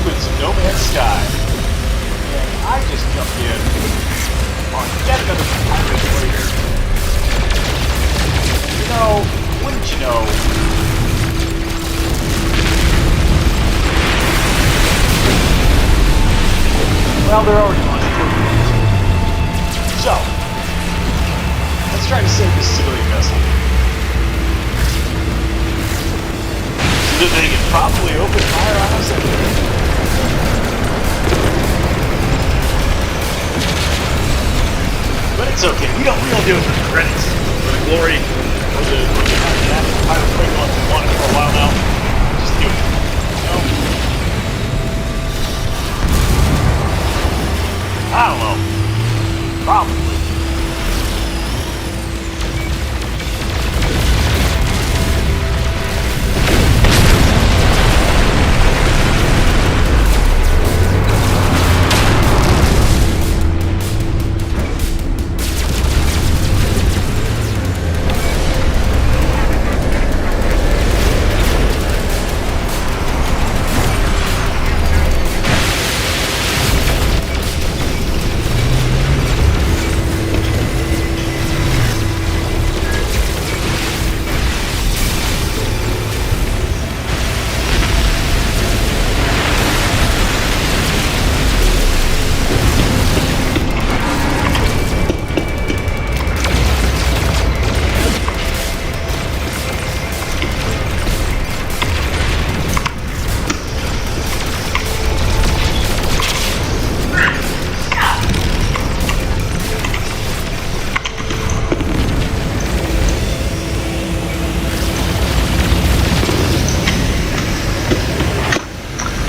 movements of No Man's Sky. And I just jumped in on yet another pirate warrior. You know, wouldn't you know? Well, they're already launched torpedoes. So, let's try to save this civilian vessel. So that they can probably open fire on us anyway. But it's okay. We don't do it for the credits, for the glory, or the national pirate Dreadnaught we wanted for a while now. Just do it. You know? I don't know. Probably.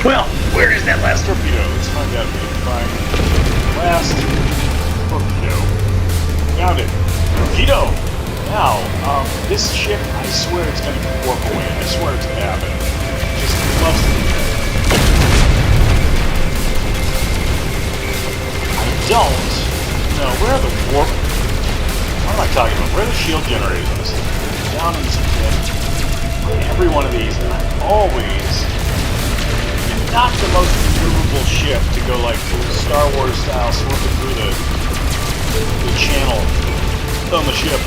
Well, where is that last torpedo? Let's find out if we can find last torpedo. Found it. Torpedo! Now, this ship, I swear it's going to warp away. I swear it's going to happen. It just loves to do that. I don't know. Where are the warp? What am I talking about? Where are the shield generators? Down in this pit. Every one of these, and I always... not the most maneuverable ship to go like Star Wars style, swooping through the channel on the ship.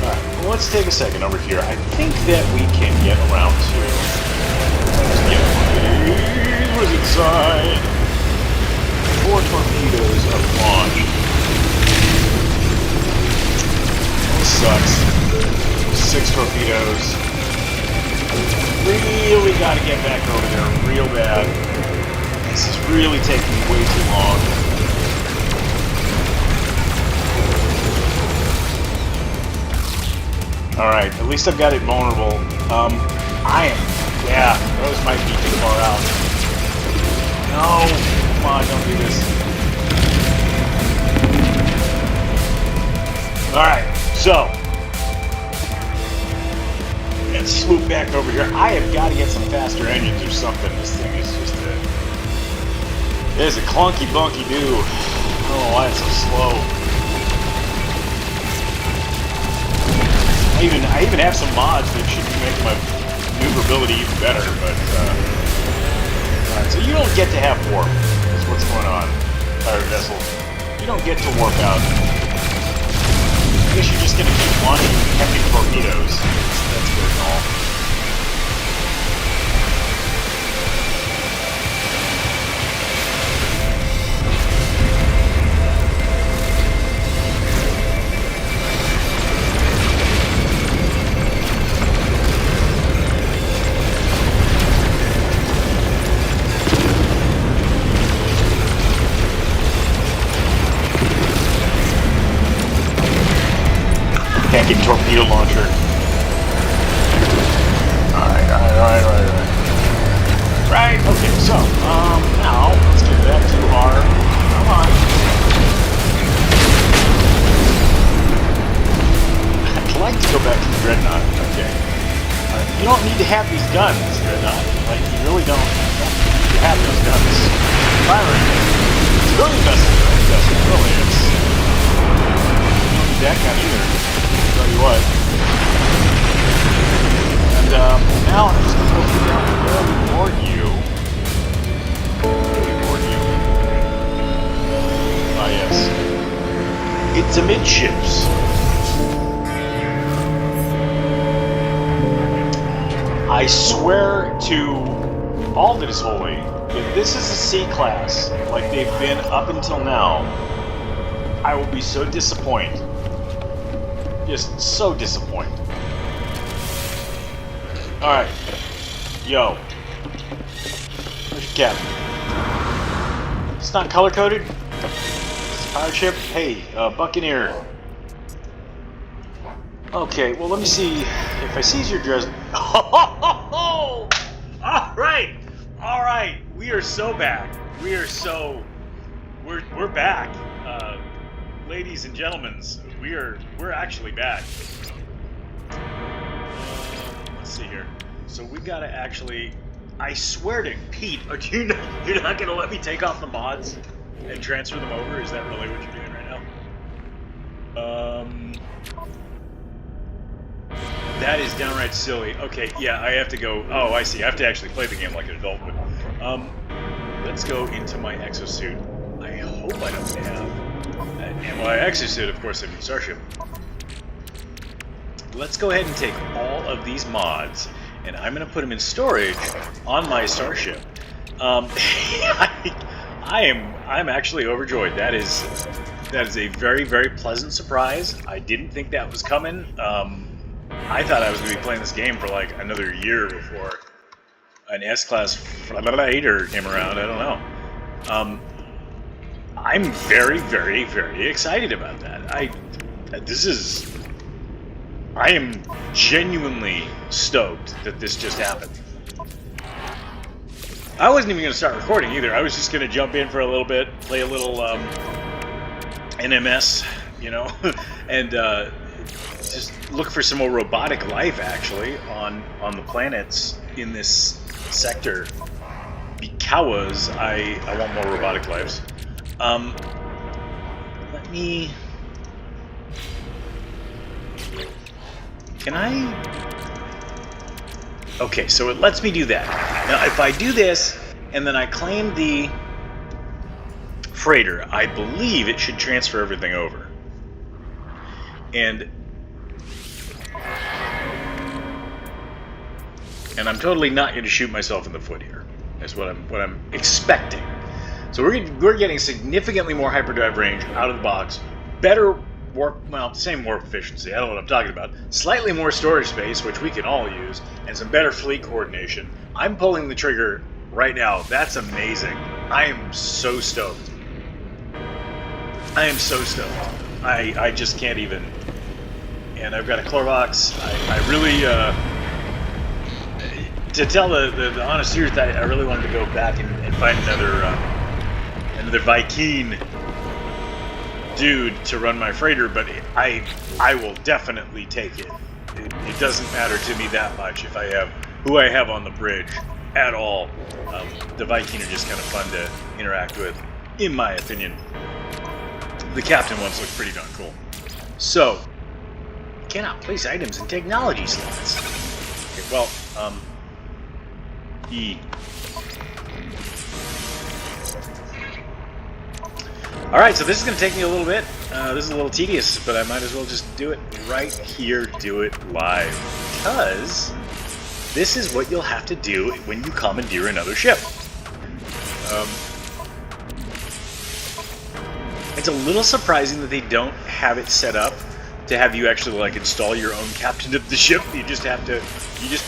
Alright, well, let's take a second over here. I think that we can get around to... let's get what is inside? 4 torpedoes of launch. Sucks. 6 torpedoes. Really gotta get back over there real bad. This is really taking way too long. Alright, at least I've got it vulnerable. Yeah, those might be too far out. No, come on, don't do this. Alright. So, let's swoop back over here. I have got to get some faster engines or something. This thing is just it is a clunky bunky do. I don't know why it's so slow. I even have some mods that should be making my maneuverability even better, but alright, so you don't get to have warp. That's what's going on, pirate vessel. You don't get to warp out. I guess you're just going to keep launching heavy torpedoes. That's good and all. Can't get torpedo launcher. Alright. Right, okay, so, now, let's get back to our... come on. I'd like to go back to the Dreadnaught, okay. You don't need to have these guns, Dreadnaught. Like, you really don't need to have those guns. Pirate. Civilian vessel, really, it's... you don't need that gun either. So you what. And now I'm just going to go figure out where we board you. Ah, yes. It's amidships. I swear to all that is holy, if this is a C-Class, like they've been up until now, I will be so disappointed. Just so disappointed. Alright. Yo. Where's your captain? It's not color-coded? It's a pirate ship? Hey, Buccaneer. Okay, well let me see if I seize your dress. Oh! Alright! Alright! We are so back. We are so... We're back. Ladies and gentlemen, we're actually back. Let's see here. So we gotta actually... I swear to Pete, you're not gonna let me take off the mods and transfer them over? Is that really what you're doing right now? That is downright silly. Okay, yeah, I have to go... Oh, I see. I have to actually play the game like an adult would. Let's go into my exosuit. I hope I don't have... And my exosuit, of course, I mean Starship. Let's go ahead and take all of these mods, and I'm going to put them in storage on my Starship. I'm actually overjoyed. That is a very, very pleasant surprise. I didn't think that was coming. I thought I was going to be playing this game for like another year before an S-Class Pirate came around. I don't know. I'm very, very, very excited about that. I am genuinely stoked that this just happened. I wasn't even going to start recording either. I was just going to jump in for a little bit, play a little NMS, you know, and just look for some more robotic life, actually, on the planets in this sector, because I want more robotic lives. Let me... Can I... Okay, so it lets me do that. Now, if I do this, and then I claim the freighter, I believe it should transfer everything over. And I'm totally not going to shoot myself in the foot here. That's what I'm expecting. So we're getting significantly more hyperdrive range out of the box, better warp, well, same warp efficiency, I don't know what I'm talking about, slightly more storage space, which we can all use, and some better fleet coordination. I'm pulling the trigger right now. That's amazing. I am so stoked. I am so stoked. I just can't even. And I've got a core box. I really, to tell the honest truth, I really wanted to go back and find another Viking dude to run my freighter, but I will definitely take it. It doesn't matter to me that much if I have who I have on the bridge at all. The Viking are just kind of fun to interact with, in my opinion. The captain ones look pretty darn cool. So, cannot place items in technology slots. Okay, well, E. Alright, so this is going to take me a little bit. This is a little tedious, but I might as well just do it right here, do it live. Because this is what you'll have to do when you commandeer another ship. It's a little surprising that they don't have it set up to have you actually like install your own captain of the ship. You just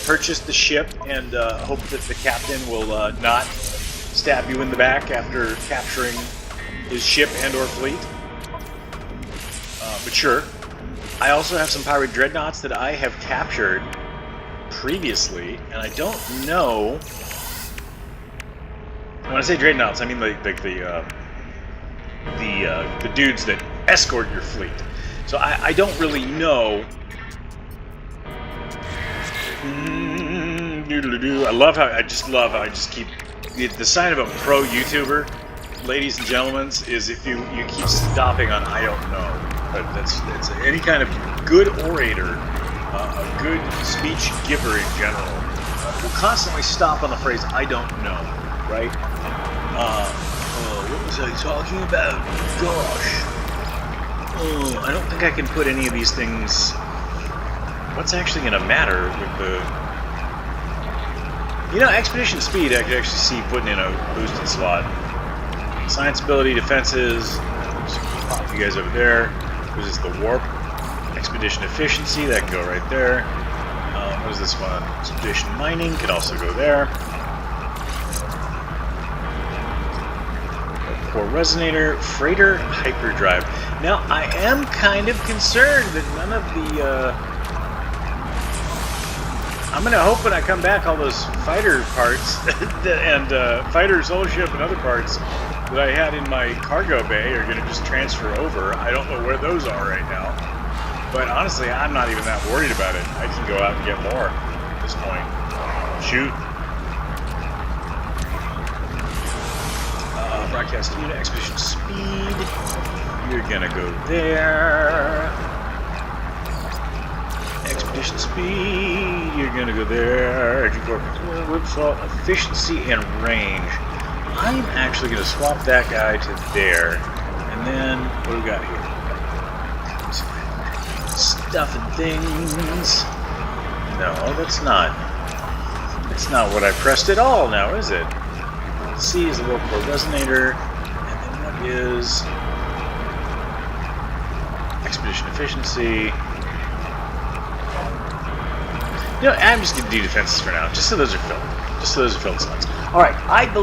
purchase the ship and hope that the captain will not stab you in the back after capturing his ship and or fleet. But sure. I also have some Pirate Dreadnaughts that I have captured previously, and I don't know... When I say Dreadnaughts, I mean the dudes that escort your fleet. So I don't really know... I just keep... The sign of a pro YouTuber, ladies and gentlemen, is if you keep stopping on I don't know. But that's any kind of good orator, a good speech giver in general, will constantly stop on the phrase, I don't know, right? What was I talking about? Gosh. Oh, I don't think I can put any of these things... What's actually going to matter with the... You know, expedition speed I could actually see putting in a boosted slot. Science ability, defenses, just pop you guys over there. What is this, the warp? Expedition efficiency, that can go right there. What is this one? Expedition mining could also go there. Core resonator, freighter, hyperdrive. Now, I am kind of concerned that none of the... I'm going to hope when I come back all those fighter parts and fighter soul ship and other parts that I had in my cargo bay are going to just transfer over. I don't know where those are right now. But honestly, I'm not even that worried about it. I can go out and get more at this point. Shoot. Broadcast unit, expedition speed. You're going to go there. Expedition speed, you're gonna go there. Whipsaw, efficiency and range. I'm actually gonna swap that guy to there. And then, what do we got here? Stuff and things. No, that's not what I pressed at all now, is it? C is the low core resonator. And then what is expedition efficiency? You know, I'm just going to do defenses for now, just so those are filled. Just so those are filled slots. Alright, I'm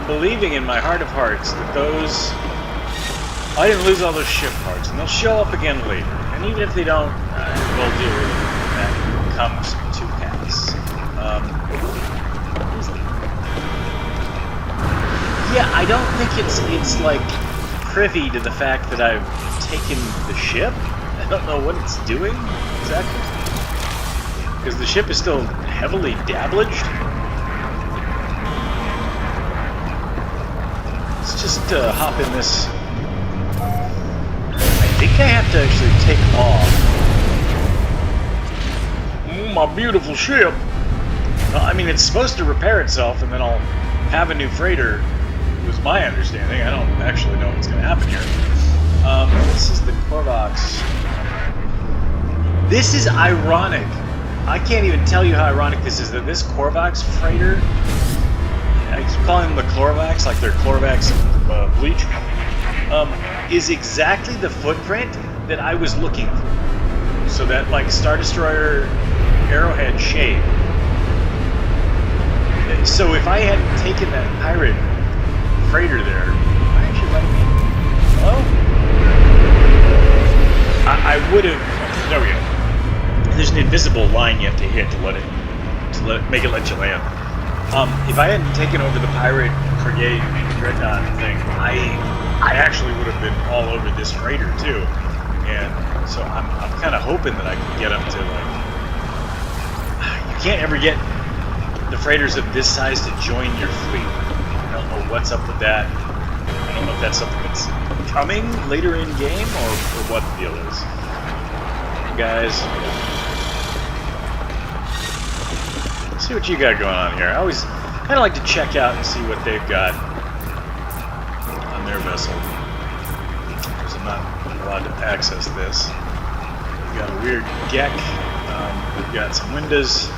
believing in my heart of hearts that those... I didn't lose all those ship parts, and they'll show up again later. And even if they don't, we'll deal with it when that comes to pass. Yeah, I don't think it's like privy to the fact that I've taken the ship. I don't know what it's doing exactly. Because the ship is still heavily dablaged. Let's just hop in this. I think I have to actually take off. My beautiful ship. Well, I mean, it's supposed to repair itself and then I'll have a new freighter, was my understanding. I don't actually know what's going to happen here. This is the Korvax. This is ironic. I can't even tell you how ironic this is, that this Korvax freighter, I keep calling them the Chlorvax, like they're Chlorvax bleach, is exactly the footprint that I was looking for. So that, like, Star Destroyer arrowhead shape. So if I hadn't taken that pirate freighter there, I actually let me... Oh? I would have... There we go. There's an invisible line you have to hit to make it let you land. If I hadn't taken over the pirate frigate dreadnought thing, I actually would have been all over this freighter too. And so I'm kind of hoping that I can get up to, like, you can't ever get the freighters of this size to join your fleet. I don't know what's up with that. I don't know if that's something that's coming later in game or what the deal is. Hey guys. See what you got going on here. I always kind of like to check out and see what they've got on their vessel, because I'm not allowed to access this. We've got a weird geck. We've got some windows.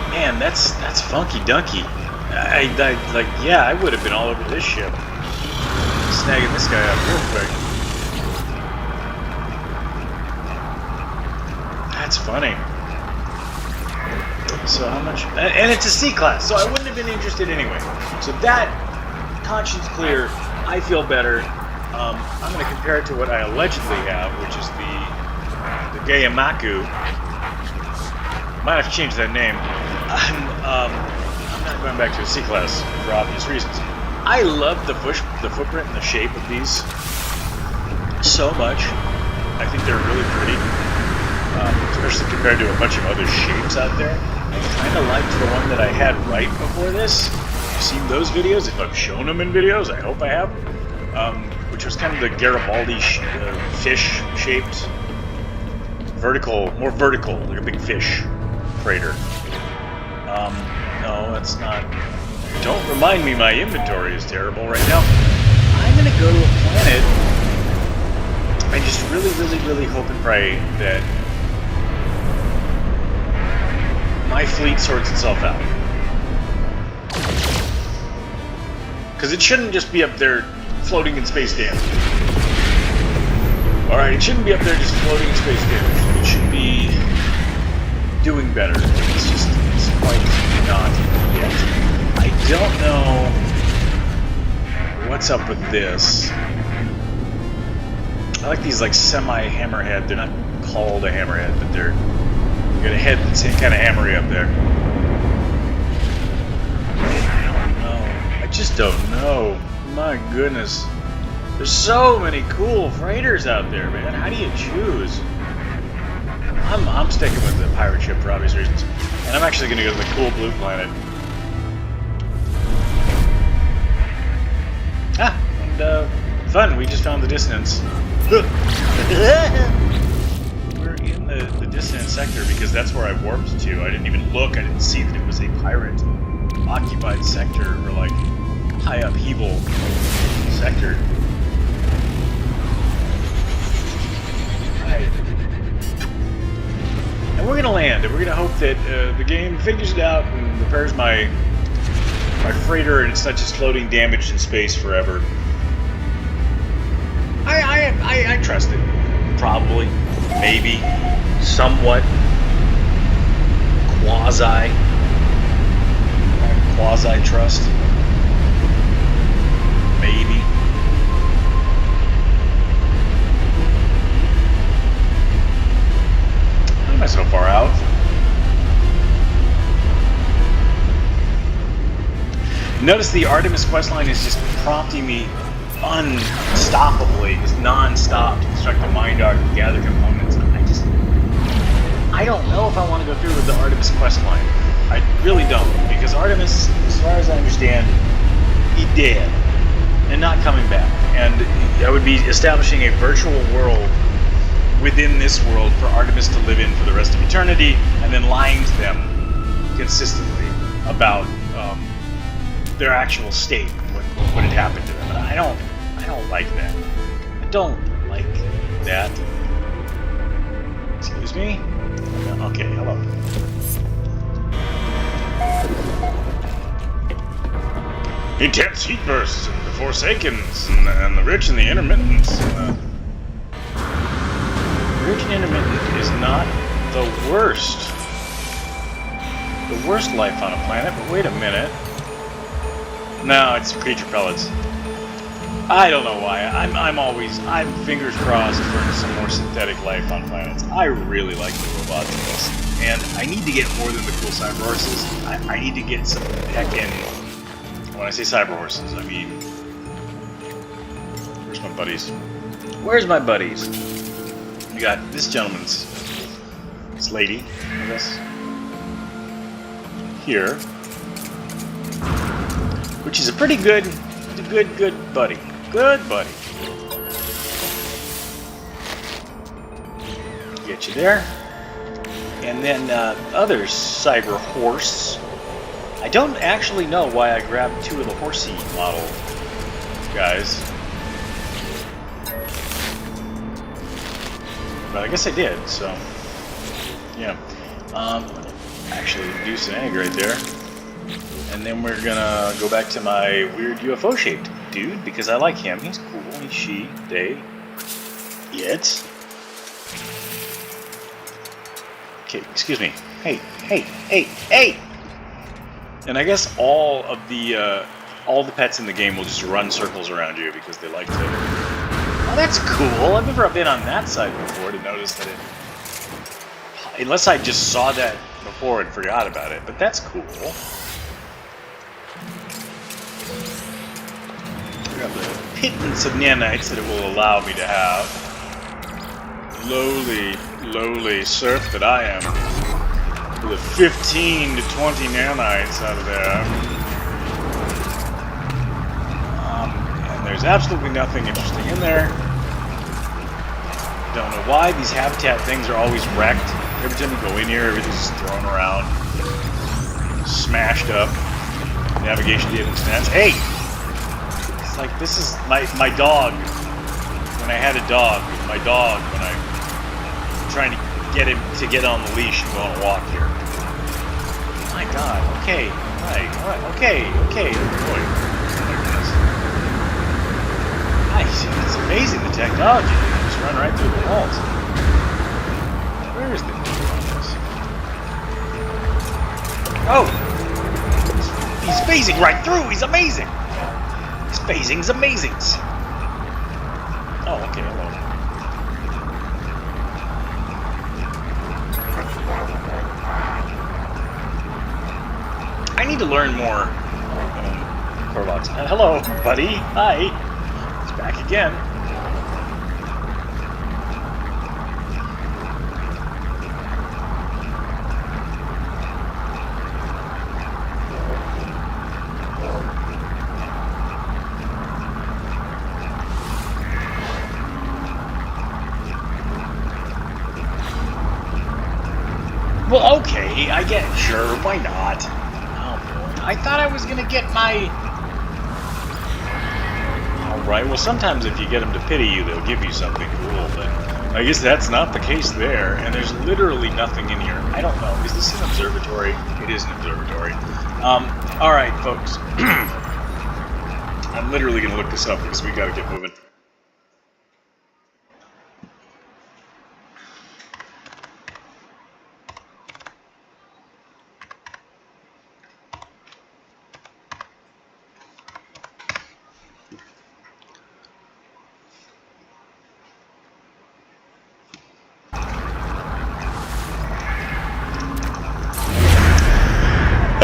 Man, that's funky dunky. I would have been all over this ship, snagging this guy up real quick. That's funny. So how much? And it's a C-Class, so I wouldn't have been interested anyway. So that, conscience clear, I feel better. I'm going to compare it to what I allegedly have, which is the Gayamaku. Might have to change that name. I'm not going back to a C-Class for obvious reasons. I love the footprint and the shape of these so much. I think they're really pretty. Especially compared to a bunch of other shapes out there. I kind of liked the one that I had right before this. You've seen those videos? If I've shown them in videos, I hope I have. which was kind of the Garibaldi fish-shaped, more vertical, like a big fish freighter. No, that's not. Don't remind me my inventory is terrible right now. I'm gonna go to a planet. I just really, really, really hope and pray that my fleet sorts itself out. Because it shouldn't just be up there floating in space damage. Alright, it shouldn't be up there just floating in space damage. It should be doing better. It's quite not yet. I don't know what's up with this. I like these like semi-hammerhead. They're not called a hammerhead, but they're got a head that's kind of hammery up there. I don't know. I just don't know. My goodness. There's so many cool freighters out there, man. How do you choose? I'm sticking with the pirate ship for obvious reasons. And I'm actually going to go to the cool blue planet. And fun, we just found the dissonance. We're in the dissonance sector because that's where I warped to. I didn't even look. I didn't see that it was a pirate occupied sector or like high upheaval sector. Right. And we're gonna land, and we're gonna hope that the game figures it out and repairs my freighter, and it's not just floating damaged in space forever. I trust it. Probably. Maybe. Somewhat. Quasi-trust. Maybe. How am I so far out? Notice the Artemis questline is just prompting me unstoppably, just non-stop to construct a mind arc and gather components. I don't know if I want to go through with the Artemis questline. I really don't, because Artemis, as far as I understand, he's dead and not coming back. And I would be establishing a virtual world within this world for Artemis to live in for the rest of eternity, and then lying to them consistently about their actual state, what had happened to them. And I don't like that. I don't like that. Excuse me? Okay, hello. Intense heat bursts, and the Forsakens, and the rich and the intermittents. Rich and intermittent is not the worst. The worst life on a planet, but wait a minute. No, it's creature pellets. I don't know why. I'm fingers crossed for some more synthetic life on planets. I really like the robots in this. And I need to get more than the cool cyber horses. I need to get some heckin'. When I say cyber horses, I mean... Where's my buddies? Where's my buddies? We got this gentleman's... This lady, I guess. Here. Which is a pretty good buddy. Good buddy. Get you there. And then other cyber horse. I don't actually know why I grabbed two of the horsey model guys. But I guess I did, so yeah. Actually induce an egg right there. And then we're gonna go back to my weird UFO-shaped dude, because I like him. He's cool. He's she, they, it. Okay, excuse me. Hey. And I guess all the pets in the game will just run circles around you because they like to. Oh, that's cool. I've never been on that side before to notice that it. Unless I just saw that before and forgot about it, but that's cool. I got the pittance of nanites that it will allow me to have. Lowly serf that I am. With 15 to 20 nanites out of there. And there's absolutely nothing interesting in there. Don't know why these habitat things are always wrecked. Every time you go in here, everything's just thrown around, smashed up. Navigation data and stats. Hey! It's like, this is my dog. When I had a dog, my dog, when I'm trying to get him to get on the leash and go on a walk here. My God, okay, alright, okay. Boy, nice, it's amazing the technology. You just run right through the walls. Where is the needle on this? Oh! He's phasing right through! He's amazing! His phasing's amazing! Oh, okay, hello. I need to learn more. Corvox. Hello, buddy. Hi. It's back again. Well, okay, I get it. Sure, why not? Oh, boy. I thought I was gonna get my... Alright, well, sometimes if you get them to pity you, they'll give you something cool, but I guess that's not the case there, and there's literally nothing in here. I don't know. Is this an observatory? It is an observatory. Alright, folks. I'm literally gonna look this up because we gotta get moving.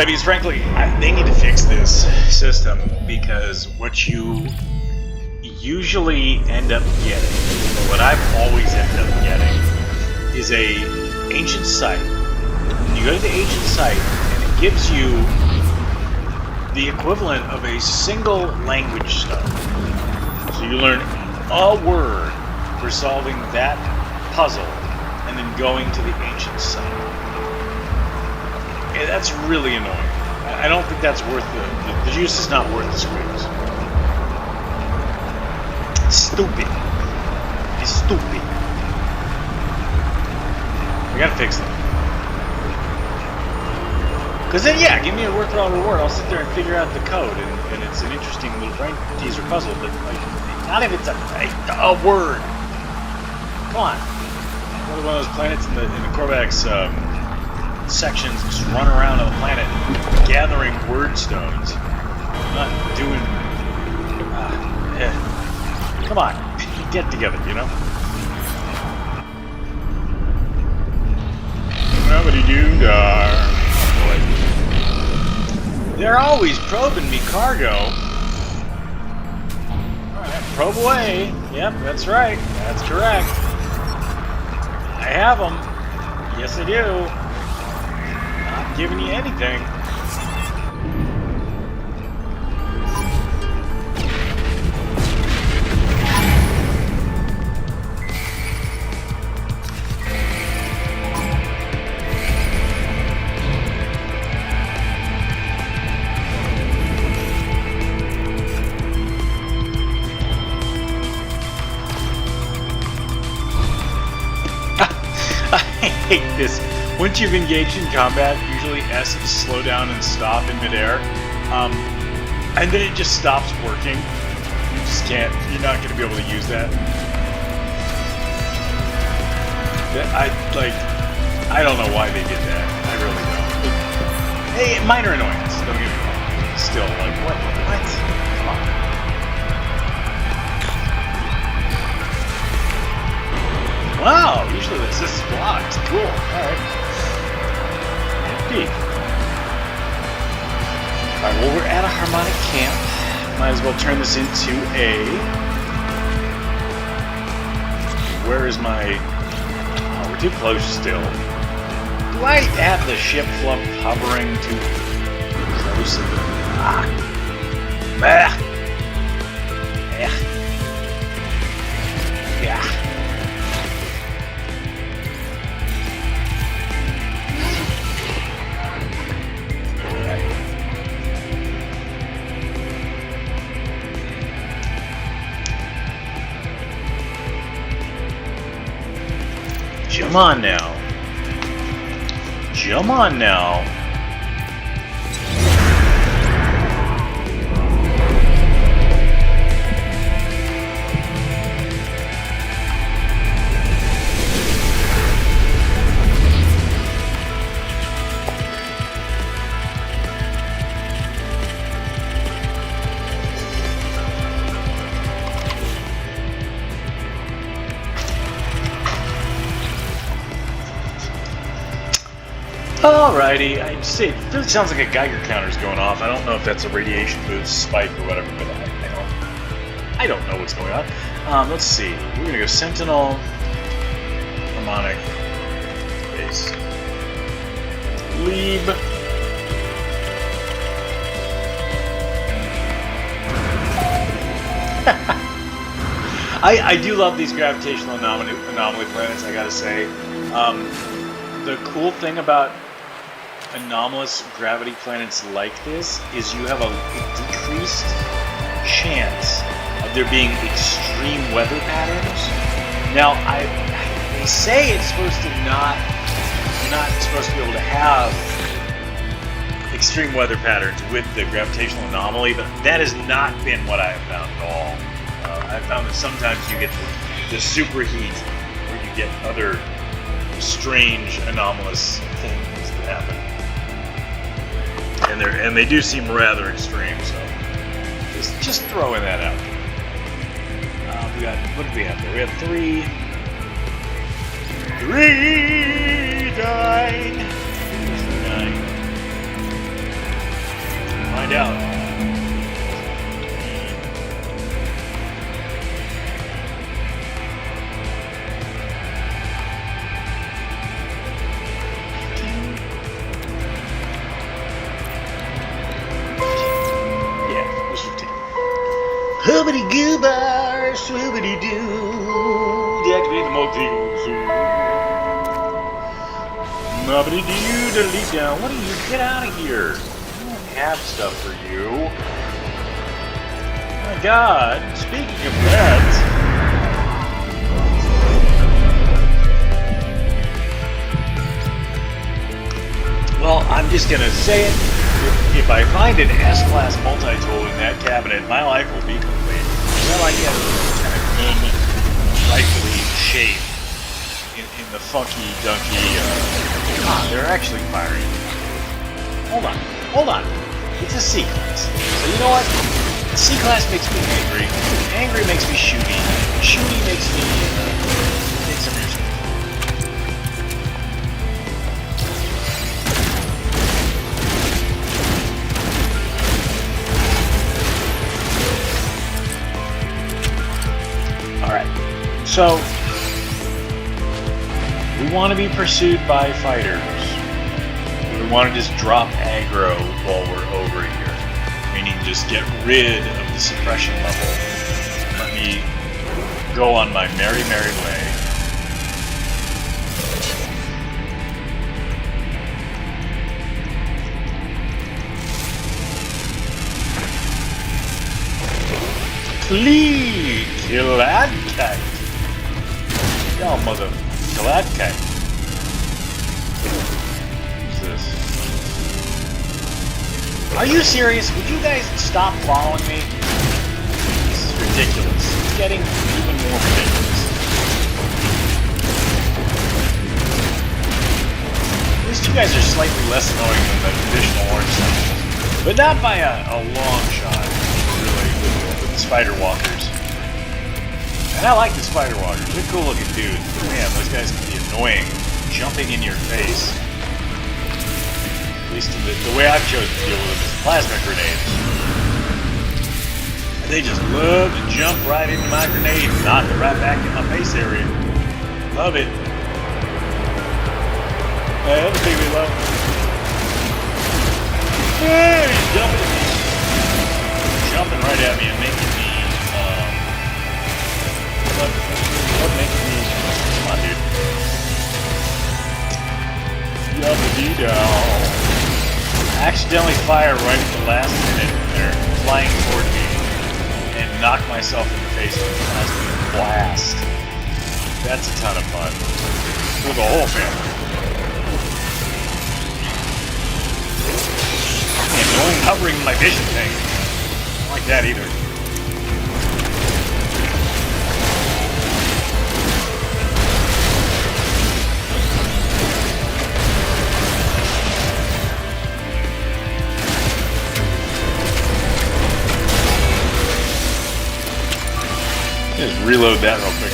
Because frankly, they need to fix this system, because what you usually end up getting, or what I've always ended up getting, is a ancient site. You go to the ancient site, and it gives you the equivalent of a single language stone. So you learn a word for solving that puzzle, and then going to the ancient site. Yeah, that's really annoying. I don't think that's worth the juice is not worth the squeeze. It's stupid. It's stupid. We gotta fix that. Because then, yeah, give me a worthwhile reward. I'll sit there and figure out the code, and it's an interesting little brain teaser puzzle. But like, not if it's a word. Come on. Go to one of those planets in the Corvax sections, just run around on the planet gathering word stones. Not doing. Come on, get together, you know. They're always probing me cargo. Alright, probe away. Yep, that's right. That's correct. I have them. Yes, I do. Not giving you anything. I hate this. Once you've engaged in combat, usually S is slow down and stop in midair, and then it just stops working. You just can't. You're not going to be able to use that. I don't know why they did that. I really don't. Hey, minor annoyance. Don't get me wrong. Still, like, what? Come on. Wow, usually this is blocked. Cool. Alright. Empty. Alright, well, we're at a harmonic camp. Might as well turn this into a... Where is my... Oh, we're too close still. Do I have the ship flump hovering too close? Yeah. Yeah. Come on now. Come on now. Alrighty, I see. It really sounds like a Geiger counter's going off. I don't know if that's a radiation boost spike or whatever, but I don't know what's going on. Let's see. We're gonna go Sentinel, harmonic, base, Leeb. I do love these gravitational anomaly planets. I gotta say. The cool thing about anomalous gravity planets like this is you have a decreased chance of there being extreme weather patterns. Now, they say it's supposed to you're not supposed to be able to have extreme weather patterns with the gravitational anomaly, but that has not been what I have found at all. I've found that sometimes you get the superheat, where you get other strange, anomalous things that happen, and they do seem rather extreme. So just throwing that out. We got, what did we have there? We had three dying. Find out. Hoobity goobar, swoobity doo. Deactivate the multi-tools. Nubbity doo, delete down. What do you get out of here? I don't have stuff for you. Oh my god, speaking of that. Well, I'm just gonna say it. If I find an S-Class multi-tool in that cabinet, my life will be complete. Well, I get kind of good, rightfully shaped in the funky, dunky. They're actually firing. Hold on. It's a C-Class. So you know what? The C-Class makes me angry. Angry makes me shooty. Shooty makes me take some risks. So, we want to be pursued by fighters. We want to just drop aggro while we're over here. Meaning just get rid of the suppression level. Let me go on my merry, merry way. Please, kill that cat. Y'all mother glad cat. Who's this? Are you serious? Would you guys stop following me? This is ridiculous. It's getting even more ridiculous. At least you guys are slightly less annoying than the traditional orange sentinels. But not by a long shot, really, with the spider walkers. And I like the spider walkers. They're cool looking dudes. But man, those guys can be annoying, jumping in your face. At least the way I've chosen to deal with them is plasma grenades. And they just love to jump right into my grenade and knock it right back in my face area. Love it. Hey, that's a big reload. Hey, he's jumping at me. Jumping right at me and making me Accidentally fire right at the last minute when they're flying toward me and knock myself in the face with a plasma blast. That's a ton of fun. For the whole family. Annoying hovering my vision thing. I don't like that either. Just reload that real quick.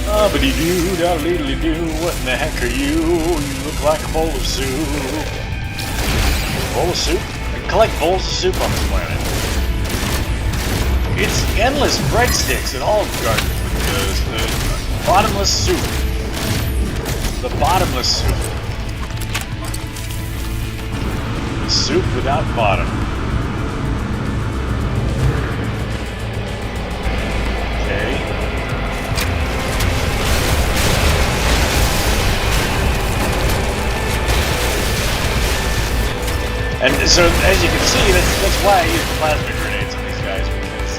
Ba-dee-doo, da-dee-dee-doo, what in the heck are you? You look like a bowl of soup. Bowl of soup? I collect bowls of soup on this planet. It's endless breadsticks at Olive Garden. The bottomless soup. The bottomless soup. Soup without bottom. And so, as you can see, that's why I use plasma grenades on these guys, because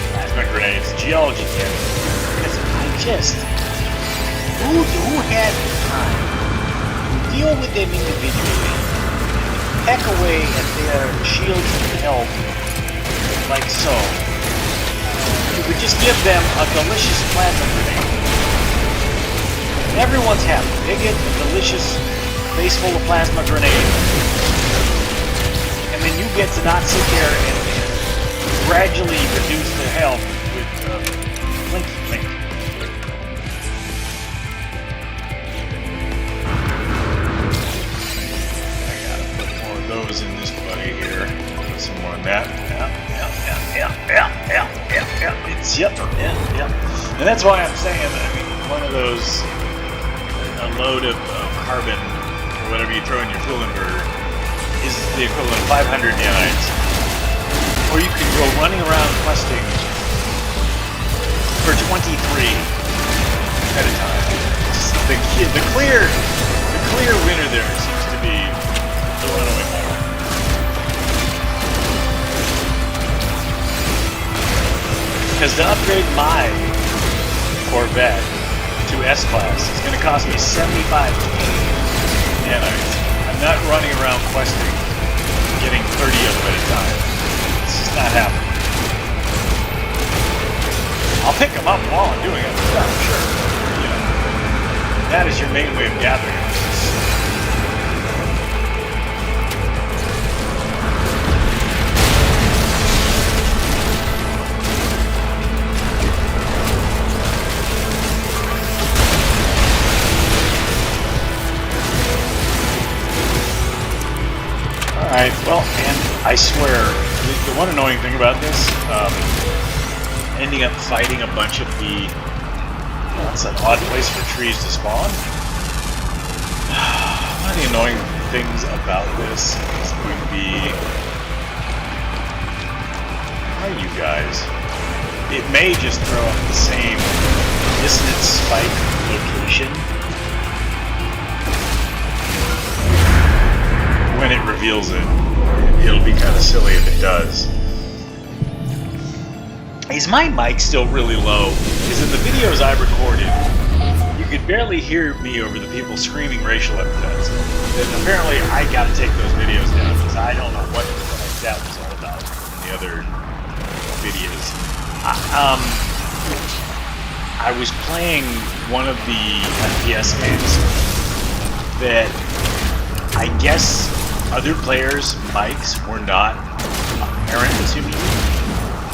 plasma grenades, geology cannons. Because I just, who had the time to deal with them individually, peck away at their shields and health, like so. You could just give them a delicious plasma grenade. And everyone's happy. They get a delicious face full of plasma grenade. And then you get to not sit there and gradually reduce their health with Blinky Blink. I gotta put more of those in this buddy here. Put some more of that. Yeah. It's yep. And that's why I'm saying that, I mean, one of those, a load of carbon, or whatever you throw in your fuel inverter, is the equivalent of 500 nanites. Or you can go running around questing for 23 at a time. Just the clear winner there seems to be the runaway model. Because to upgrade my Corvette to S-Class is going to cost me 75 nanites. I'm not running around questing, getting 30 of them at a time. It's just not happening. I'll pick them up while I'm doing it. Yeah, sure. You know, that is your main way of gathering them. Alright, well, and I swear, the one annoying thing about this, ending up fighting a bunch of the, that's an odd place for trees to spawn. One of the annoying things about this is going to be, where are you guys? It may just throw up the same dissonance spike location when it reveals it. It'll be kind of silly if it does. Is my mic still really low? Because in the videos I recorded, you could barely hear me over the people screaming racial epithets. And apparently I gotta take those videos down because I don't know what that was all about in the other videos. I was playing one of the FPS games that I guess other players' mics were not apparent to me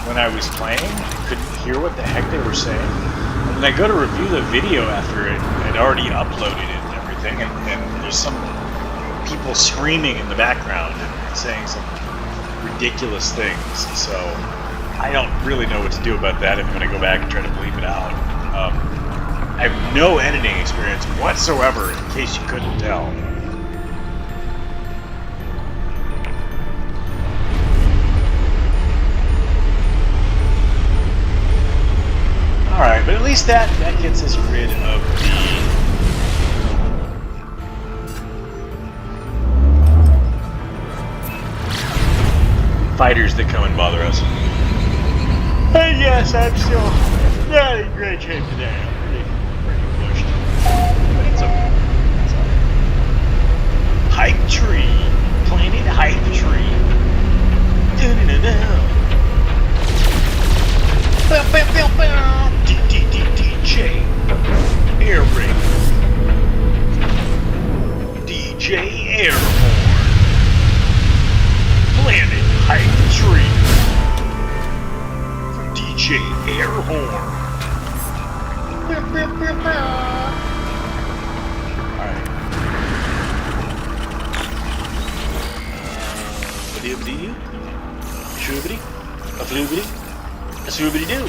when I was playing. I couldn't hear what the heck they were saying. And then I go to review the video after it had already uploaded it and everything, and there's some people screaming in the background and saying some ridiculous things. So I don't really know what to do about that. I'm going to go back and try to bleep it out. I have no editing experience whatsoever, in case you couldn't tell. Alright, but at least that gets us rid of fighters that come and bother us. And yes, I'm still not in great shape today. I'm pretty pushed. But it's okay. It's alright. Hype tree. Planet Hype tree. DJ. Air ring. DJ Air horn. Planet Hype tree. DJ Air horn. Alright. Shoobity, a floobity, a swoobity doo.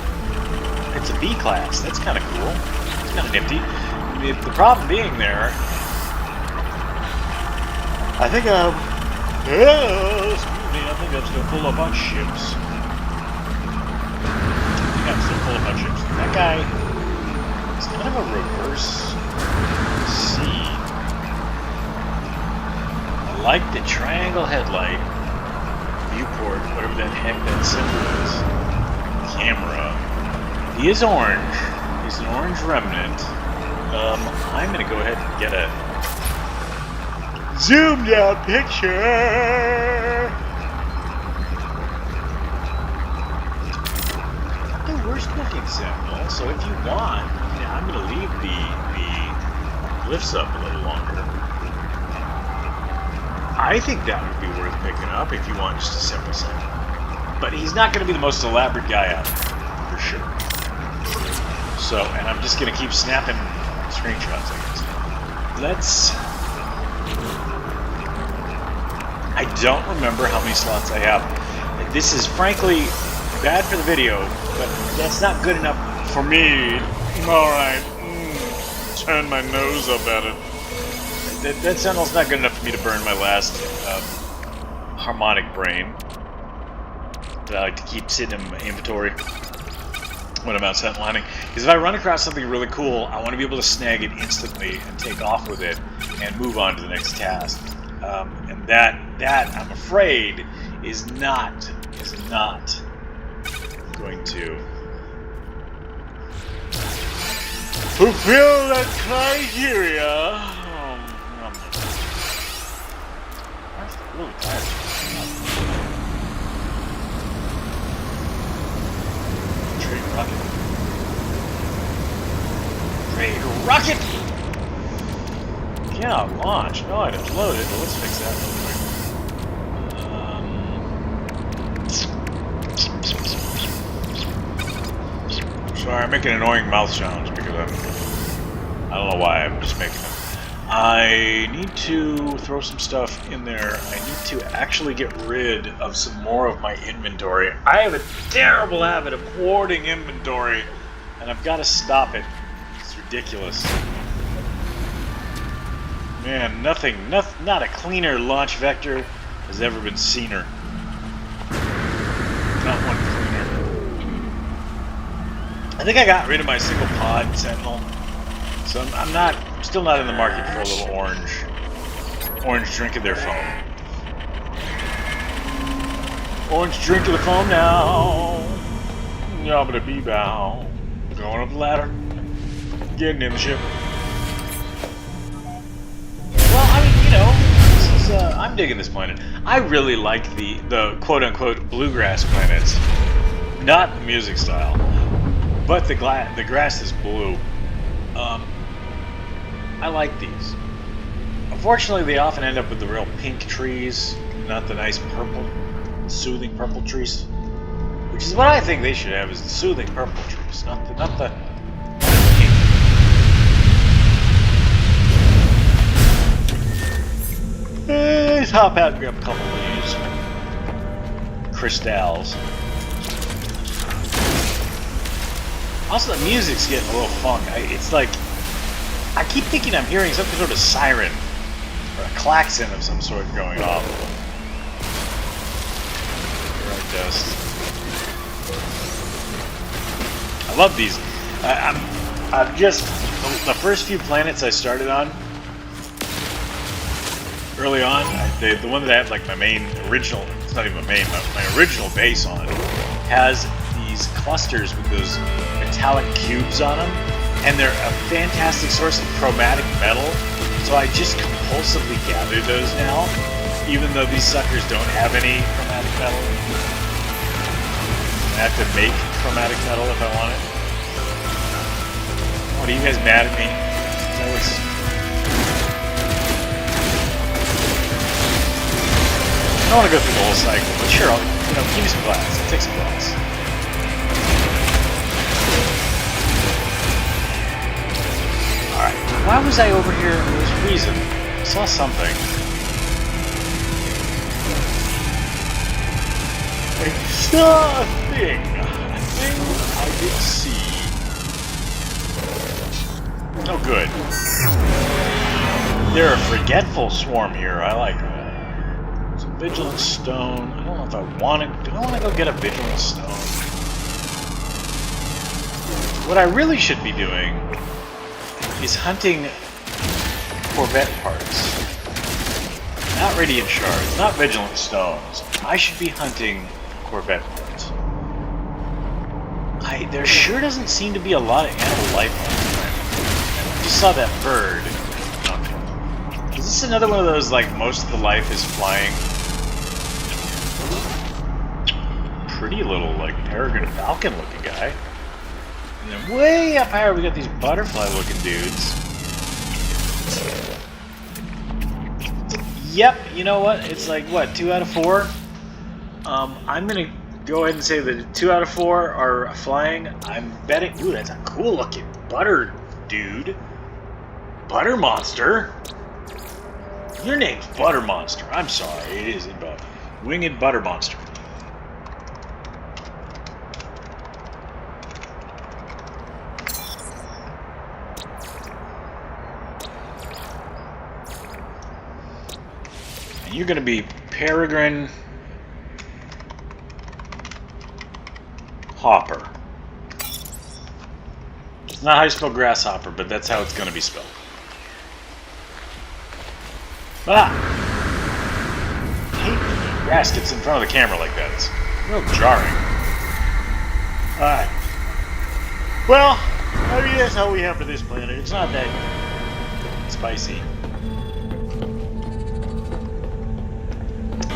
It's a B class. That's kind of cool. It's kind of nifty. The problem being there, I think I'm still full of on ships. That guy is kind of a reverse C. I like the triangle headlight, viewport, whatever that heck that symbol is, camera. He is orange. He's an orange remnant. I'm gonna go ahead and get a zoomed out picture. The worst looking Sentinel. So if you want, I'm gonna leave the lifts up a little longer. I think that would be worth picking up if you want just a simple Sentinel. But he's not gonna be the most elaborate guy out there, for sure. So, and I'm just gonna keep snapping screenshots, I guess. I don't remember how many slots I have. This is frankly bad for the video, but that's not good enough for me. Alright, turn my nose up at it. That Sentinel's not good enough for me to burn my last harmonic brain that I like to keep sitting in my inventory when I'm out Sentinel hunting. Because if I run across something really cool, I want to be able to snag it instantly and take off with it and move on to the next task. And that I'm afraid is not going to fulfill that criteria. I'm really tired. Trade rocket. Yeah, launch. No items loaded, but let's fix that real quick. Sorry, I'm making annoying mouth sounds because I don't know why, I'm just making them. I need to throw some stuff in there. I need to actually get rid of some more of my inventory. I have a terrible habit of hoarding inventory, and I've got to stop it. It's ridiculous. Man, not a cleaner launch vector has ever been seener. Not one cleaner. I think I got rid of my single pod Sentinel, so I'm still not in the market for a little orange drink of their foam. Orange drink of the foam now. Yabba bee bow. Going up the ladder. Getting in the ship. Well, I mean, this is, I'm digging this planet. I really like the quote-unquote bluegrass planets. Not the music style, but the grass is blue. I like these. Unfortunately, they often end up with the real pink trees, not the nice purple, soothing purple trees. Which is what I think they should have, is the soothing purple trees, not the pink. Let's hop out and grab a couple of these crystals. Also, the music's getting a little funk. It's like, I keep thinking I'm hearing some sort of siren or a klaxon of some sort going off. Right, dust. I love these. I'm just the first few planets I started on. early on, the one that I have like my main original, it's not even my main, my original base on, has these clusters with those metallic cubes on them, and they're a fantastic source of chromatic metal, so I just compulsively gather those now, even though these suckers don't have any chromatic metal. I have to make chromatic metal if I want it. What, are you guys mad at me? That was... I don't want to go through the whole cycle, but sure, I'll, give me some glass. I'll take some glass. Alright, why was I over here? There was a reason. I saw something. I saw a thing. A thing I did see. Oh, good. They're a forgetful swarm here. I like that. It's a vigilant stone. I don't know if I want it. Do I want to go get a vigilant stone? What I really should be doing is hunting Corvette parts. Not radiant shards, not vigilant stones. I should be hunting Corvette parts. There sure doesn't seem to be a lot of animal life on this planet. I just saw that bird. Is this another one of those, like, most of the life is flying? Pretty little, like, peregrine falcon looking guy. And then way up higher we got these butterfly looking dudes. Yep, you know what? It's like, what, 2 out of 4? I'm gonna go ahead and say that 2 out of 4 are flying. I'm betting... Ooh, that's a cool looking butter dude. Butter Monster? Your name's Butter Monster. I'm sorry, it is a winged Butter Monster. And you're gonna be Peregrine Hopper. It's not how you spell grasshopper, but that's how it's gonna be spelled. Ah! I hate when grass gets in front of the camera like that. It's real jarring. Alright. Well, maybe that's all we have for this planet. It's not that spicy.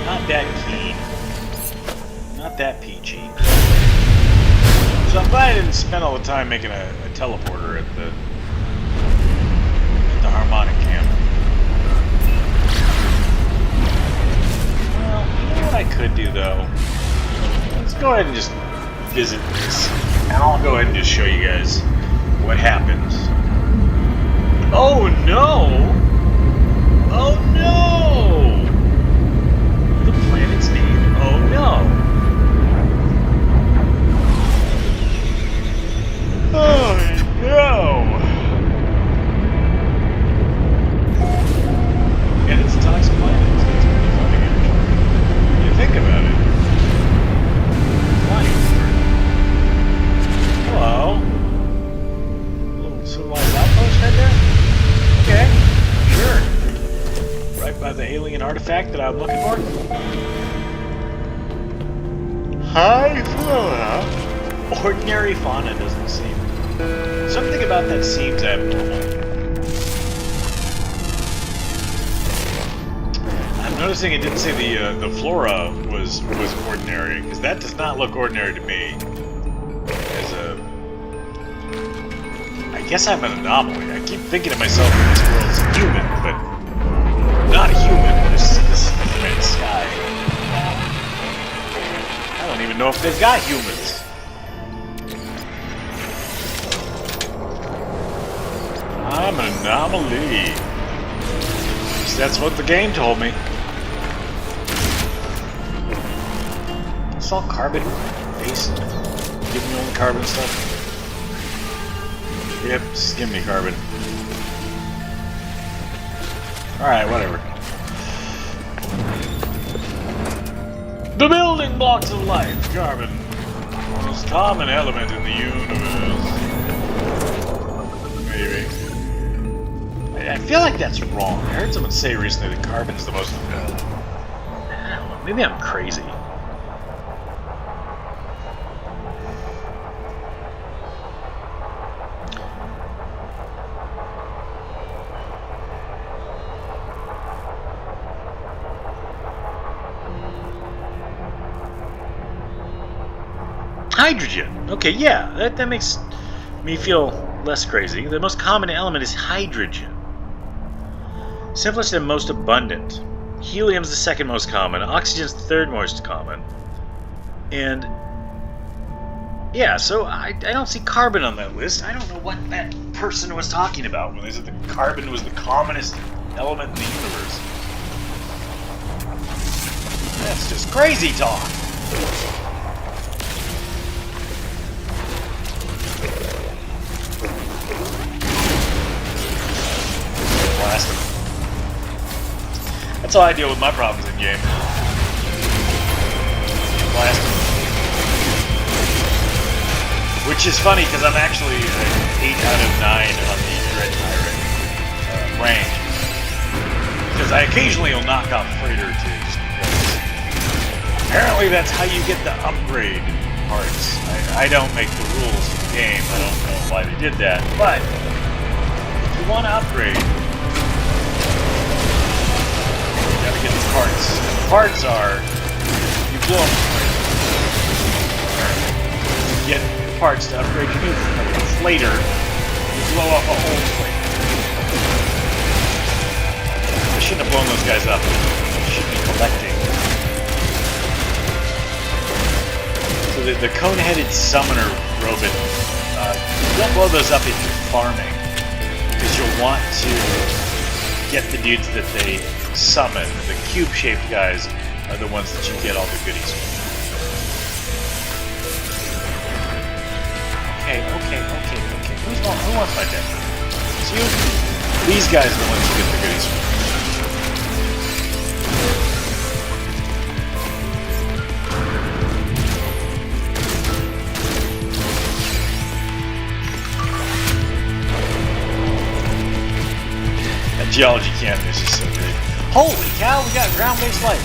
Not that keen. Not that peachy. So I'm glad I didn't spend all the time making a teleporter at the harmonic camp. Well, you know what I could do though? Let's go ahead and just visit this. And I'll go ahead and just show you guys what happens. Oh no! Oh no! The planet's name. Oh no! Oh no! And it's a toxic planet. It's pretty funny actually. When you think about it. Flying over. Hello. A little civilized outpost right there? Okay. Sure. Right by the alien artifact that I'm looking for. Hi, Flora. Ordinary fauna doesn't seem. Something about that seems abnormal. I'm noticing it didn't say the flora was ordinary, because that does not look ordinary to me. I guess I'm an anomaly. I keep thinking to myself that this world's human, but not human. This red sky. I don't even know if they've got humans. I'm an anomaly. That's what the game told me. It's all carbon based. Give me all the carbon stuff. Yep, just give me carbon. Alright, whatever. The building blocks of life, carbon. The most common element in the universe. Maybe. I feel like that's wrong. I heard someone say recently that carbon is the most... I don't know, maybe I'm crazy. Hydrogen. Okay, yeah, that makes me feel less crazy. The most common element is hydrogen. Simplest and most abundant. Helium's the second most common. Oxygen's the third most common. And yeah, so I don't see carbon on that list. I don't know what that person was talking about when they said that carbon was the commonest element in the universe. That's just crazy talk. Blast him. That's how I deal with my problems in game. Blast him. Which is funny because I'm actually an 8 out of 9 on the Dread Pirate rank. Because I occasionally will knock off a freighter or two just because apparently that's how you get the upgrade parts. I don't make the rules of the game. I don't know why they did that. But if you want to upgrade, gotta get the parts. And the parts are you blow up you get parts to upgrade your new flater. You blow up a whole plate. I shouldn't have blown those guys up. I should be collecting. So the cone-headed summoner robot, don't blow those up if you're farming, because you'll want to get the dudes that they summon. The cube-shaped guys are the ones that you get all the goodies from. Okay. Who wants my deck? It's you? These guys are the ones who get the goodies from. That geology cannon is just so great. Holy cow, we got ground-based life.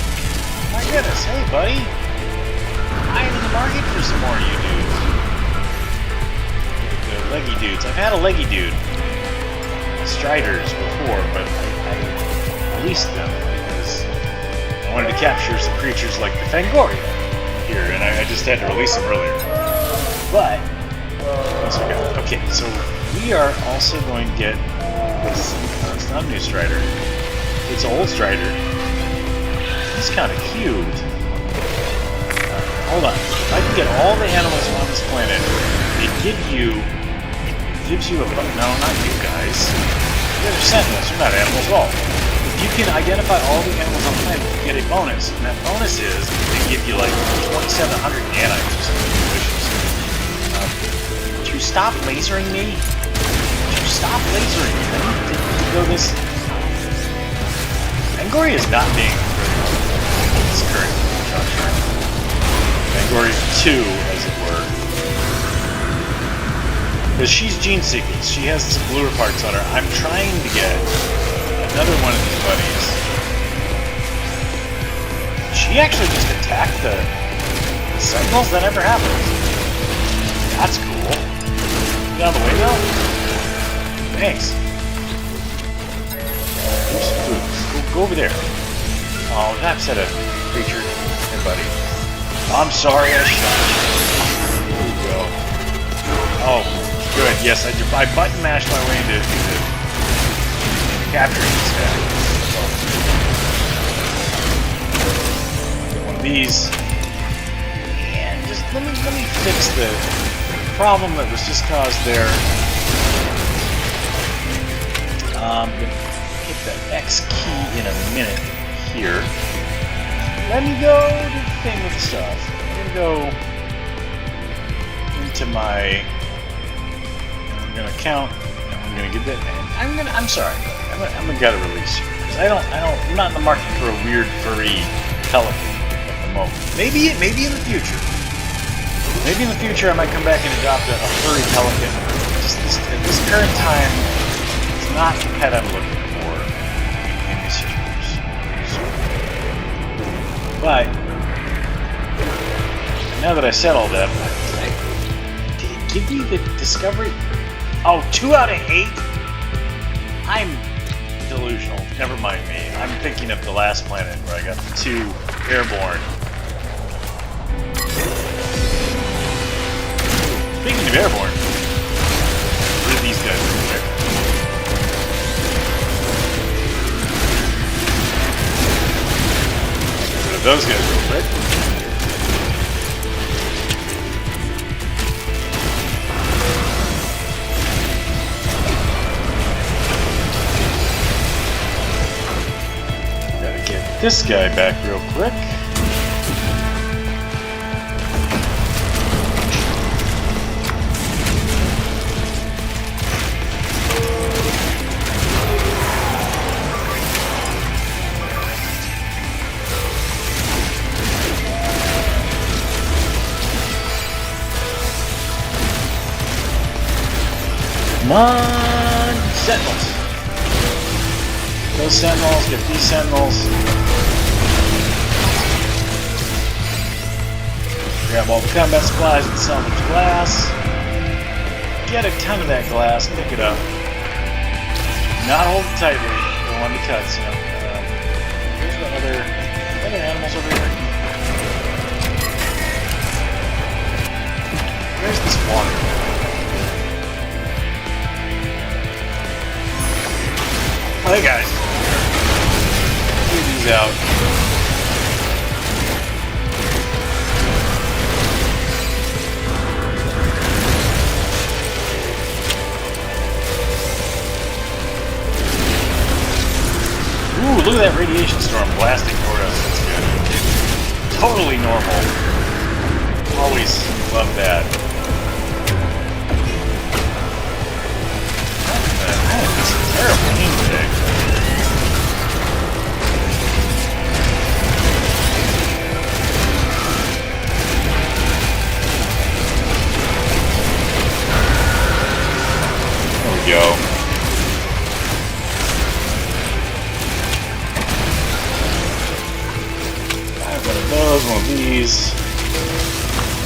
My goodness, hey buddy. I am in the market for some more of you dudes. The leggy dudes. I've had a leggy dude. Striders before, but I released them because I wanted to capture some creatures like the Fangoria here, and I just had to release them earlier. But, what's we got? Okay, so we are also going to get this. It's not a new Strider. It's an old Strider. It's kind of cute. Hold on. If I can get all the animals on this planet, it gives you a... No, not you guys. You guys are sentinels. You're not animals at all. If you can identify all the animals on the planet, you get a bonus. And that bonus is they give you like 2,700 nanites or something delicious. Would you stop lasering me? Would you stop lasering me? I need to go this... Fangoria is not being this current juncture. Fangoria 2, as it were. Because she's gene sequenced. She has some bluer parts on her. I'm trying to get another one of these buddies. She actually just attacked the sentinels? That never happened. That's cool. Get out of the way though? Thanks. Here's some food. Go over there. Oh, that upset a creature. Hey, buddy. I'm sorry I shot you. There we go. Oh, good. Yes, I button mashed my way into capturing this guy. Get one of these. And just let me fix the problem that was just caused there. I'm gonna hit the X key in a minute here. Let me go to the thing with the stuff. I'm gonna go into my... I'm gonna count. I'm gonna get that. I'm sorry. I'm gonna gotta release you. I'm not in the market for a weird furry pelican at the moment. Maybe in the future. Maybe in the future I might come back and adopt a furry pelican. Just at this current time, it's not the pet I'm looking for in this universe. But now that I said all that, did it give me the discovery? Oh, 2 out of 8? I'm delusional. Never mind me. I'm thinking of the last planet where I got the 2 airborne. Speaking of airborne, where are these guys over there? Get rid of those guys real quick. Gotta get this guy back real quick. Come on, Sentinels! Those Sentinels, get these Sentinels. Grab all the combat supplies and salvage glass. Get a ton of that glass, pick it up. Not hold it tightly, don't want any cuts, you know. Here's the other animals over here. Where's this water? Oh, hey guys, clear these out. Ooh, look at that radiation storm blasting toward us. That's good. Totally normal. Always love that. This is a terrible game today. There we go. I have one of those, one of these.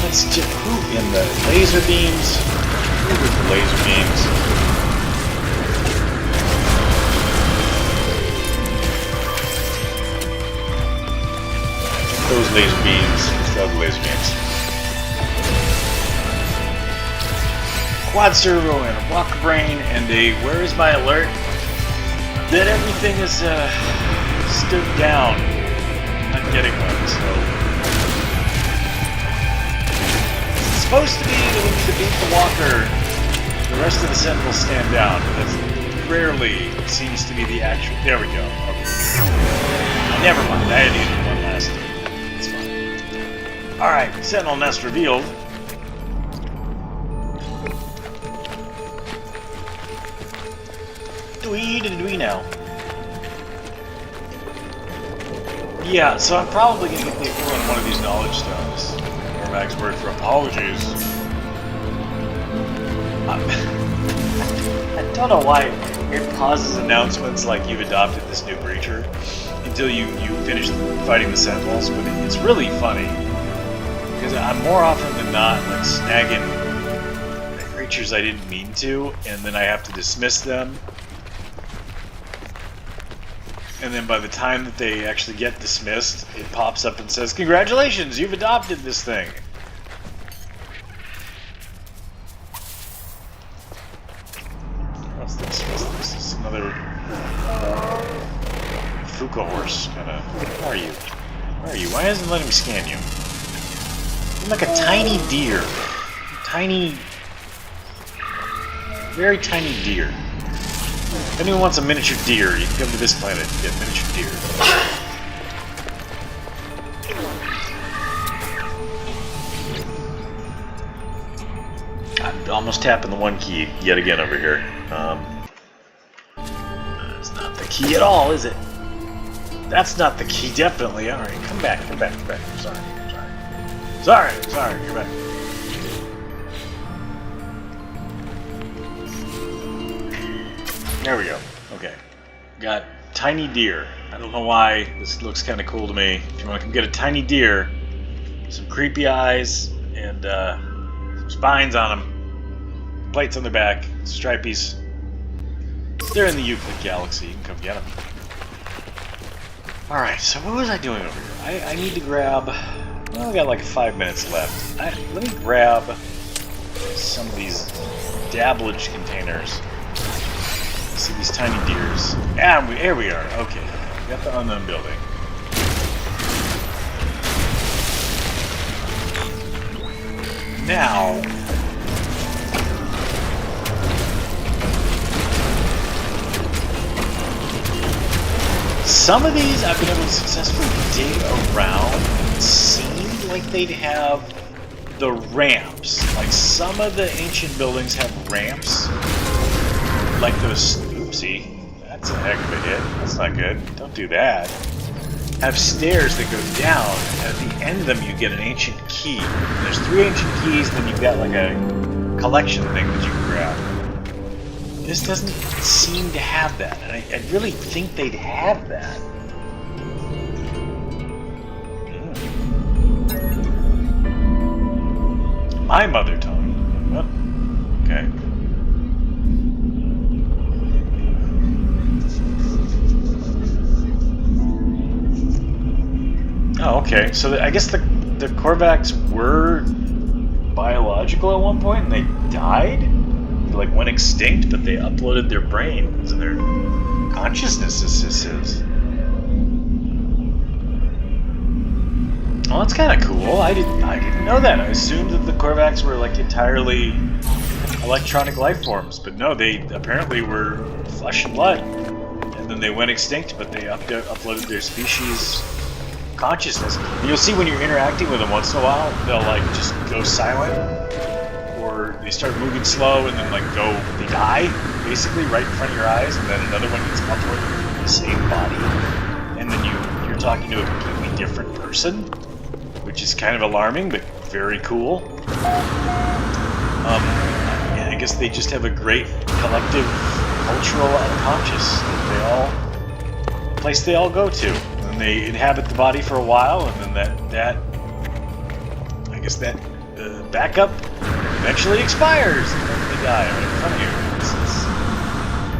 Let's just who in the laser beams? Who with the laser beams? Those laser beams, those laser beams. Quad servo and a block brain and a where is my alert? That everything is stood down. I'm not getting one, so it's supposed to be that when you defeat the walker, the rest of the Sentinels stand down. That rarely seems to be the actual. There we go. Okay. Never mind. I had needed one last time. Alright, Sentinel nest revealed. Did we now? Yeah, so I'm probably going to get the equivalent of one of these knowledge stones. Or Mag's word for apologies. I don't know why it pauses announcements like you've adopted this new creature until you finish fighting the Sentinels, but it's really funny. Because I'm more often than not like snagging creatures I didn't mean to, and then I have to dismiss them. And then by the time that they actually get dismissed, it pops up and says, "Congratulations, you've adopted this thing." What's this? This is another Fuka horse kind of. Where are you? Where are you? Why isn't it letting me scan you? I'm like a tiny deer. Tiny, very tiny deer. If anyone wants a miniature deer, you can come to this planet and get miniature deer. I'm almost tapping the one key yet again over here. That's not the key at all, is it? That's not the key, definitely. Alright, come back. I'm sorry, you're back. There we go. Okay. Got tiny deer. I don't know why. This looks kind of cool to me. If you want to come get a tiny deer, some creepy eyes, and some spines on them, plates on their back, stripies. They're in the Euclid Galaxy. You can come get them. Alright, so what was I doing over here? I need to grab... Well, I got like 5 minutes left. Let me grab some of these dabblage containers. See these tiny deers. Ah, here we are. Okay. Got the unknown building. Now... some of these I've been able to successfully dig around. It seemed like they'd have the ramps. Like some of the ancient buildings have ramps. Like those... Oopsie. That's a heck of a hit. That's not good. Don't do that. Have stairs that go down. And at the end of them you get an ancient key. There's 3 ancient keys, then you've got like a collection thing that you can grab. This doesn't seem to have that, and I really think they'd have that. My mother tongue. Well, okay. Oh, okay. So I guess the Korvax were biological at one point, and they died? Like went extinct, but they uploaded their brains and their consciousnesses. Oh, that's kind of cool. I didn't know that. I assumed that the Korvax were like entirely electronic life forms, but no, they apparently were flesh and blood. And then they went extinct, but they uploaded their species consciousness. And you'll see when you're interacting with them once in a while, they'll like just go silent. They start moving slow and then like they die basically right in front of your eyes, and then another one gets uploaded in the same body, and then you're talking to a completely different person, which is kind of alarming but very cool. And I guess they just have a great collective cultural unconscious that place they all go to, and they inhabit the body for a while, and then that I guess that backup eventually expires, and then they die right in front of you. It's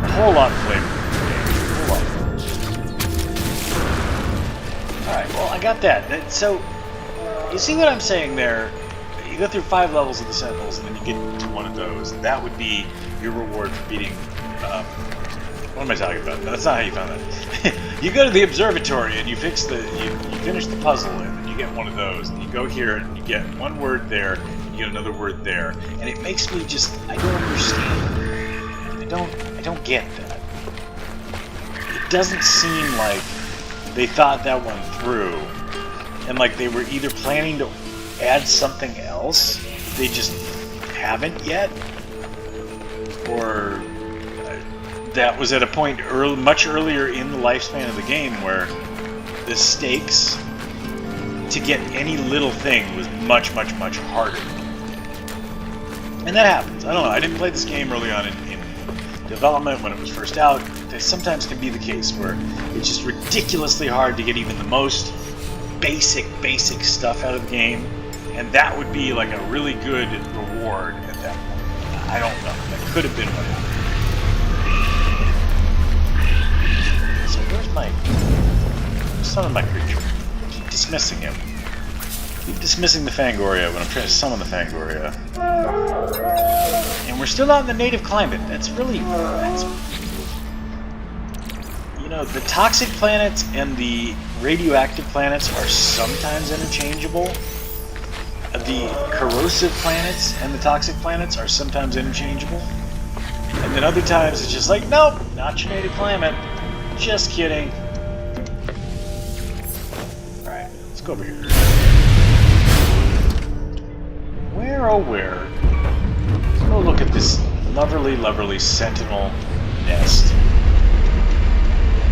a whole lot of flavor. A whole lot. Alright, well, I got that. So, you see what I'm saying there? You go through 5 levels of the Sentinels, and then you get to one of those, and that would be your reward for beating... what am I talking about? That's not how you found that. You go to the observatory, and you finish the puzzle, and then you get one of those, and you go here, and you get one word there, get another word there, and it makes me just... I don't understand. I don't get that. It doesn't seem like they thought that one through, and like they were either planning to add something else, they just haven't yet, or that was at a point much earlier in the lifespan of the game where the stakes to get any little thing was much, much, much harder. And that happens. I don't know. I didn't play this game early on in development when it was first out. There sometimes can be the case where it's just ridiculously hard to get even the most basic stuff out of the game. And that would be like a really good reward at that point. I don't know. That could have been what happened. So where's summon my creature? Keep dismissing him. Keep dismissing the Fangoria when I'm trying to summon the Fangoria. And we're still not in the native climate. That's you know, the toxic planets and the radioactive planets are sometimes interchangeable. The corrosive planets and the toxic planets are sometimes interchangeable. And then other times it's just like, nope, not your native climate. Just kidding. Alright, let's go over here. Where, oh where? Let's go look at this lovely Sentinel nest.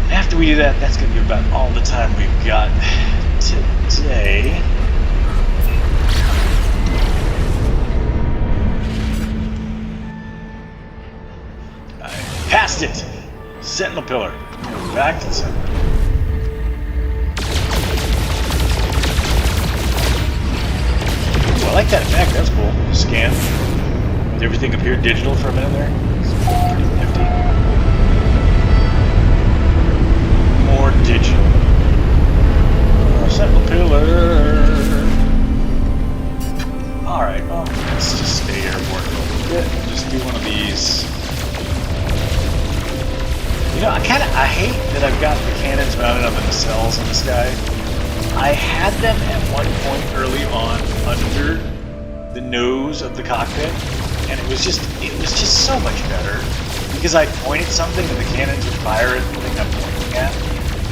And after we do that, that's going to be about all the time we've got today. I passed it! Sentinel pillar. Back to the center. Ooh, I like that effect. That's cool. Scan. Did everything appear digital for a minute there? It's pretty nifty. More digital. Sentinel pillar. Alright, well, let's just stay airborne for a little bit and just do one of these. You know, I hate that I've got the cannons mounted up in the cells in the sky. I had them at one point early on under the nose of the cockpit, and it was just so much better because I pointed something and the cannons would fire at the thing I'm pointing at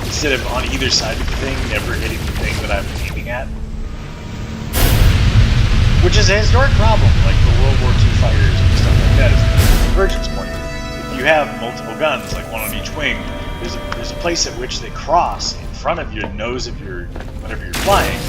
instead of on either side of the thing, never hitting the thing that I'm aiming at. Which is a historic problem, like the World War II fighters and stuff like that, is the convergence point. If you have multiple guns, like one on each wing, there's a place at which they cross in front of your nose of your whatever you're flying,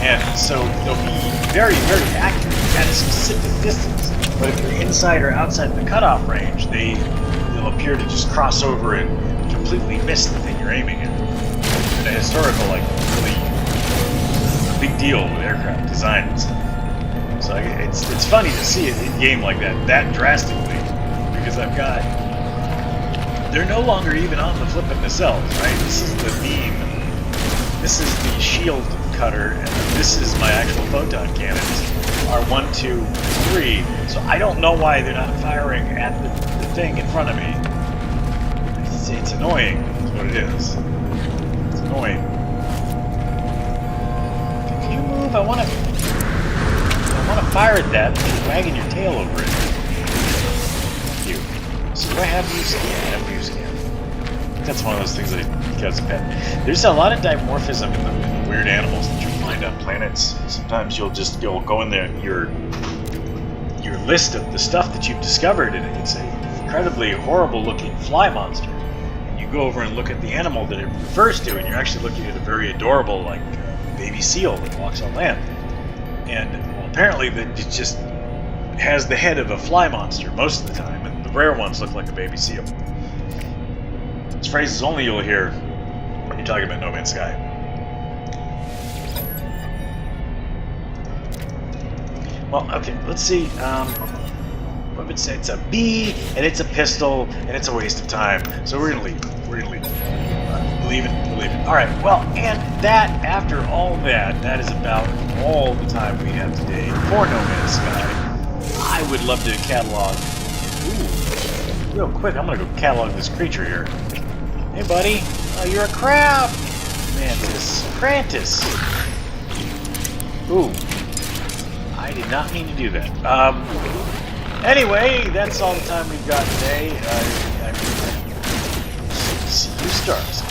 and so they'll be very, very accurate at a specific distance. But if you're inside or outside the cutoff range, they'll appear to just cross over and completely miss the thing you're aiming at. And a historical, like, really big deal with aircraft design and stuff. So it's funny to see it in game like that drastically, because they're no longer even on the flipping nacelles, right? This is the beam, this is the shield cutter, and this is my actual photon cannons, are 1, 2, 3. So I don't know why they're not firing at the thing in front of me. It's annoying, is what it is. It's annoying. Can you move? I want to fire at that, but you're wagging your tail over it. Thank you. So do I have view scan? I have view scan. That's one of those things that gets a pet. There's a lot of dimorphism in the weird animals that you find on planets. Sometimes you'll go in there and your list of the stuff that you've discovered, and it's an incredibly horrible looking fly monster. And you go over and look at the animal that it refers to, and you're actually looking at a very adorable, like, baby seal that walks on land. And well, apparently it just has the head of a fly monster most of the time, and the rare ones look like a baby seal. This phrase is only you'll hear when you're talking about No Man's Sky. Well, okay, let's see. What would say? It's a B, and it's a pistol, and it's a waste of time. So we're gonna leave. We're gonna leave. Believe it. Believe it. All right. Well, and that, after all that is about all the time we have today for No Man's Sky. I would love to catalog. Ooh, real quick, I'm gonna go catalog this creature here. Hey, buddy. Oh, you're a crab. Mantis. Crantis. Ooh. I did not mean to do that. Anyway, that's all the time we've got today. See you stars.